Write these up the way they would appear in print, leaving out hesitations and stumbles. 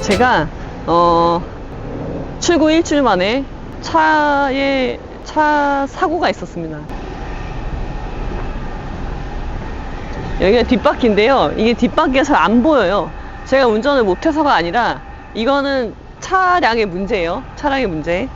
제가 출고 일주일 만에 차 사고가 있었습니다. 여기가 뒷바퀴인데요. 이게 뒷바퀴가 잘 안 보여요. 제가 운전을 못해서가 아니라 이거는 차량의 문제예요. 차량의 문제.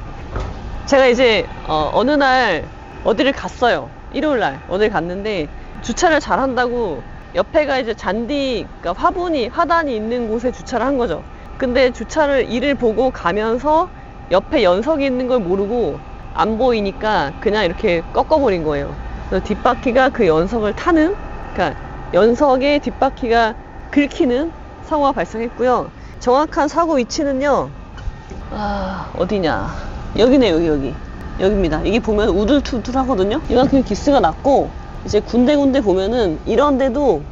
제가 이제 어느 날 어디를 갔어요. 일요일날 어딜 갔는데 주차를 잘 한다고 옆에가 이제 잔디, 그러니까 화단이 있는 곳에 주차를 한 거죠. 근데 주차를 이를 보고 가면서 옆에 연석이 있는 걸 모르고 안 보이니까 그냥 이렇게 꺾어버린 거예요. 그래서 뒷바퀴가 그 연석을 타는, 그러니까 연석에 뒷바퀴가 긁히는 사고가 발생했고요. 정확한 사고 위치는요, 어디냐, 여기네. 여기입니다. 이게 보면 우둘투둘 하거든요. 이만큼 기스가 났고, 이제 군데군데 보면은 이런데도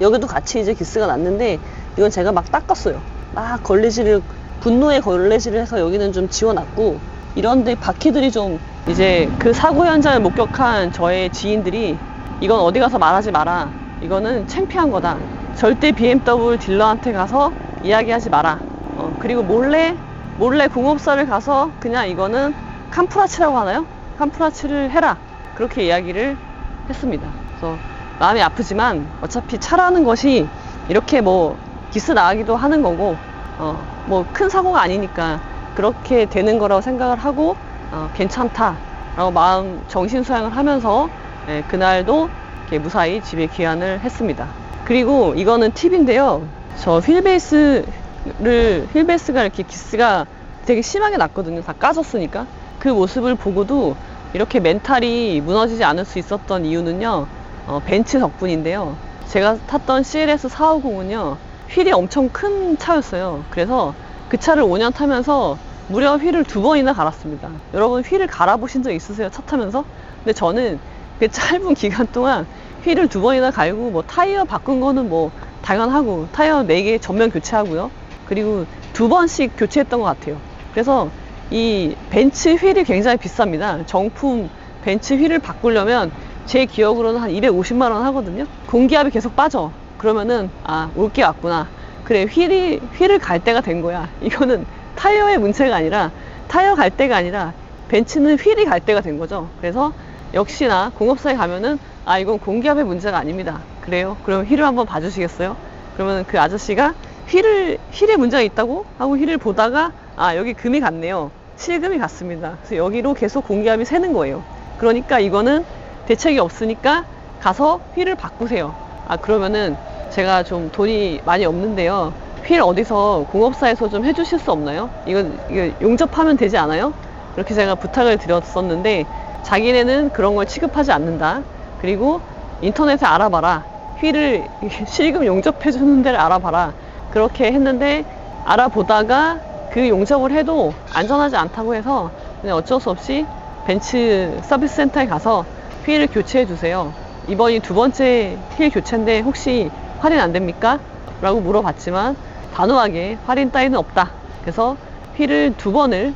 여기도 같이 이제 기스가 났는데, 이건 제가 막 닦았어요. 막 분노의 걸레질을 해서 여기는 좀 지워놨고, 이런데 바퀴들이 좀, 이제 그 사고 현장을 목격한 저의 지인들이 이건 어디 가서 말하지 마라, 이거는 창피한 거다, 절대 BMW 딜러한테 가서 이야기하지 마라, 그리고 몰래 공업사를 가서 그냥 이거는 캄프라치라고 하나요? 캄프라치를 해라, 그렇게 이야기를 했습니다. 그래서 마음이 아프지만 어차피 차라는 것이 이렇게 뭐 기스 나가기도 하는 거고, 뭐 큰 사고가 아니니까 그렇게 되는 거라고 생각을 하고, 괜찮다 라고 정신 수양을 하면서, 그날도 이렇게 무사히 집에 귀환을 했습니다. 그리고 이거는 팁인데요, 저 휠베이스가 이렇게 기스가 되게 심하게 났거든요. 다 까졌으니까. 그 모습을 보고도 이렇게 멘탈이 무너지지 않을 수 있었던 이유는요, 벤츠 덕분인데요. 제가 탔던 CLS 450은요 휠이 엄청 큰 차였어요. 그래서 그 차를 5년 타면서 무려 휠을 2번이나 갈았습니다. 여러분 휠을 갈아보신 적 있으세요? 차 타면서? 근데 저는 그 짧은 기간 동안 휠을 2번이나 갈고, 뭐 타이어 바꾼 거는 뭐 당연하고, 타이어 4개 전면 교체하고요. 그리고 2번씩 교체했던 것 같아요. 그래서 이 벤츠 휠이 굉장히 비쌉니다. 정품 벤츠 휠을 바꾸려면 제 기억으로는 한 250만 원 하거든요. 공기압이 계속 빠져. 그러면은 올 게 왔구나. 그래, 휠을 갈 때가 된 거야. 이거는 타이어의 문제가 아니라, 타이어 갈 때가 아니라 벤츠는 휠이 갈 때가 된 거죠. 그래서 역시나 공업사에 가면은 이건 공기압의 문제가 아닙니다. 그래요? 그럼 휠을 한번 봐주시겠어요? 그러면 그 아저씨가 휠에 문제가 있다고 하고 휠을 보다가 여기 금이 갔네요. 실금이 갔습니다. 그래서 여기로 계속 공기압이 새는 거예요. 그러니까 이거는 대책이 없으니까 가서 휠을 바꾸세요. 그러면은 제가 좀 돈이 많이 없는데요, 휠 어디서 공업사에서 좀 해주실 수 없나요? 이거 용접하면 되지 않아요? 그렇게 제가 부탁을 드렸었는데 자기네는 그런 걸 취급하지 않는다. 그리고 인터넷에 알아봐라. 휠을 실금 용접해주는 데를 알아봐라. 그렇게 했는데 알아보다가 그 용접을 해도 안전하지 않다고 해서 그냥 어쩔 수 없이 벤츠 서비스 센터에 가서 휠을 교체해 주세요. 이번이 2번째 휠 교체인데 혹시 할인 안 됩니까? 라고 물어봤지만 단호하게 할인 따위는 없다. 그래서 휠을 2번을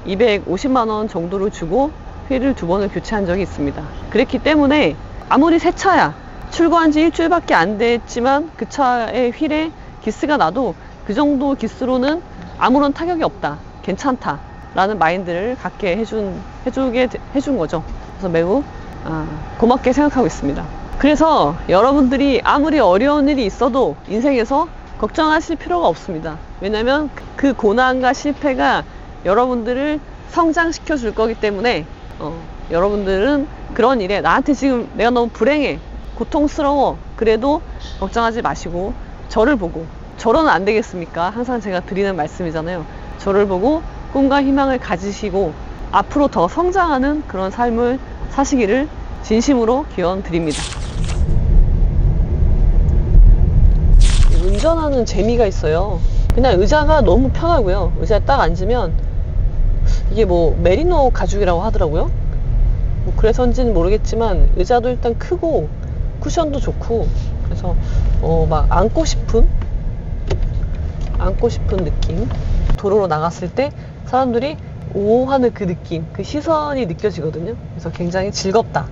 250만 원 정도를 주고 휠을 2번을 교체한 적이 있습니다. 그랬기 때문에 아무리 새 차야, 출고한 지 일주일밖에 안 됐지만 그 차의 휠에 기스가 나도 그 정도 기스로는 아무런 타격이 없다, 괜찮다 라는 마인드를 갖게 해준 거죠. 그래서 매우 고맙게 생각하고 있습니다. 그래서 여러분들이 아무리 어려운 일이 있어도 인생에서 걱정하실 필요가 없습니다. 왜냐면 그 고난과 실패가 여러분들을 성장시켜 줄 거기 때문에, 여러분들은 그런 일에 나한테 지금 내가 너무 불행해, 고통스러워, 그래도 걱정하지 마시고 저를 보고, 저로는 안 되겠습니까? 항상 제가 드리는 말씀이잖아요. 저를 보고 꿈과 희망을 가지시고 앞으로 더 성장하는 그런 삶을 사시기를 진심으로 기원 드립니다. 운전하는 재미가 있어요. 그냥 의자가 너무 편하고요. 의자에 딱 앉으면 이게 뭐 메리노 가죽이라고 하더라고요. 뭐 그래서인지는 모르겠지만 의자도 일단 크고 쿠션도 좋고, 그래서 막 안고 싶은 느낌. 도로로 나갔을 때 사람들이 오 하는 그 느낌, 그 시선이 느껴지거든요. 그래서 굉장히 즐겁다.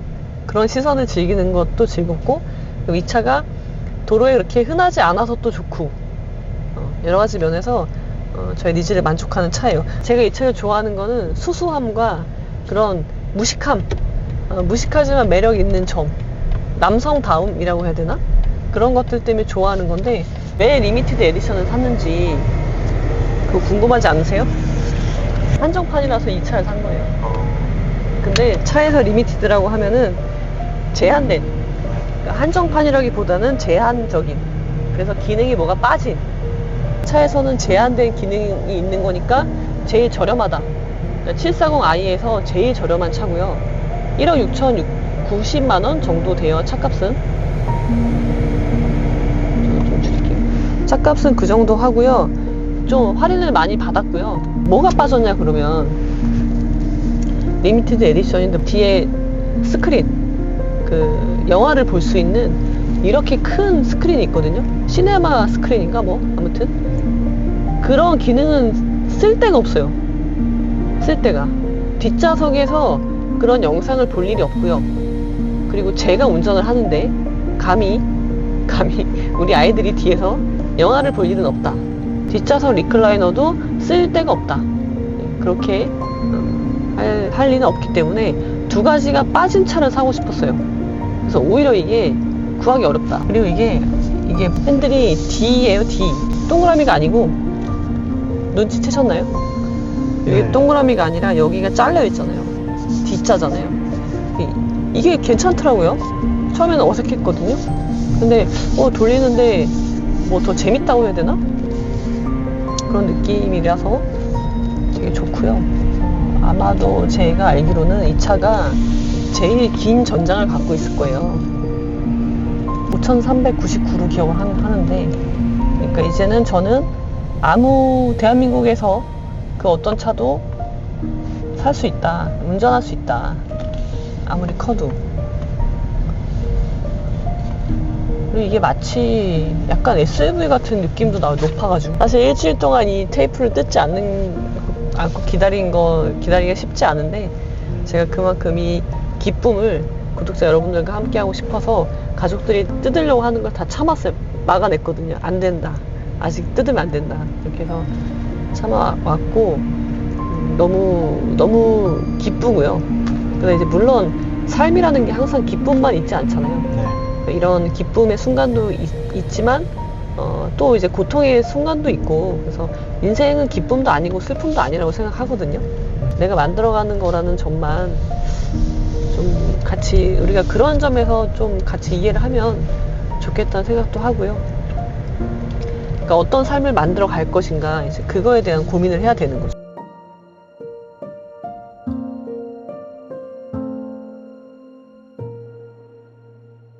그런 시선을 즐기는 것도 즐겁고, 그리고 이 차가 도로에 그렇게 흔하지 않아서 또 좋고, 여러 가지 면에서 저의 니즈를 만족하는 차예요. 제가 이 차를 좋아하는 거는 수수함과 그런 무식함, 무식하지만 매력 있는 점, 남성다움이라고 해야 되나? 그런 것들 때문에 좋아하는 건데, 왜 리미티드 에디션을 샀는지 그거 궁금하지 않으세요? 한정판이라서 이 차를 산 거예요. 근데 차에서 리미티드라고 하면은 제한된, 그러니까 한정판이라기보다는 제한적인, 그래서 기능이 뭐가 빠진, 차에서는 제한된 기능이 있는 거니까 제일 저렴하다. 740i에서 제일 저렴한 차고요. 1억 6,090만 원 정도 돼요, 차값은. 좀 줄일게요. 차값은 그 정도 하고요. 좀 할인을 많이 받았고요. 뭐가 빠졌냐 그러면, 리미티드 에디션인데 뒤에 스크린, 그 영화를 볼 수 있는 이렇게 큰 스크린이 있거든요. 시네마 스크린인가 뭐 아무튼 그런 기능은 쓸 데가 없어요. 쓸 데가. 뒷좌석에서 그런 영상을 볼 일이 없고요. 그리고 제가 운전을 하는데 감히 우리 아이들이 뒤에서 영화를 볼 일은 없다. 뒷좌석 리클라이너도 쓸 데가 없다. 그렇게 할 리는 없기 때문에 두 가지가 빠진 차를 사고 싶었어요. 그래서 오히려 이게 구하기 어렵다. 그리고 이게 핸들이 D예요, D. 동그라미가 아니고, 눈치채셨나요? 이게 네. 동그라미가 아니라 여기가 잘려 있잖아요. D자잖아요. 이게 괜찮더라고요. 처음에는 어색했거든요. 근데 돌리는데 뭐 더 재밌다고 해야 되나? 그런 느낌이라서 되게 좋고요. 아마도 제가 알기로는 이 차가 제일 긴 전장을 갖고 있을 거예요. 5,399로 기억을 하는데, 그러니까 이제는 저는 대한민국에서 그 어떤 차도 살 수 있다, 운전할 수 있다, 아무리 커도. 그리고 이게 마치 약간 SUV 같은 느낌도 높아가지고, 사실 일주일 동안 이 테이프를 뜯지 않고 기다리기가 쉽지 않은데, 제가 그만큼 이 기쁨을 구독자 여러분들과 함께 하고 싶어서 가족들이 뜯으려고 하는 걸 다 참았어요. 막아냈거든요. 안 된다, 아직 뜯으면 안 된다, 이렇게 해서 참아왔고, 너무 기쁘고요. 근데 이제 물론 삶이라는 게 항상 기쁨만 있지 않잖아요. 이런 기쁨의 순간도 있지만 또 이제 고통의 순간도 있고, 그래서 인생은 기쁨도 아니고 슬픔도 아니라고 생각하거든요. 내가 만들어가는 거라는 점만 좀 같이, 우리가 그런 점에서 좀 같이 이해를 하면 좋겠다는 생각도 하고요. 그러니까 어떤 삶을 만들어 갈 것인가, 이제 그거에 대한 고민을 해야 되는 거죠.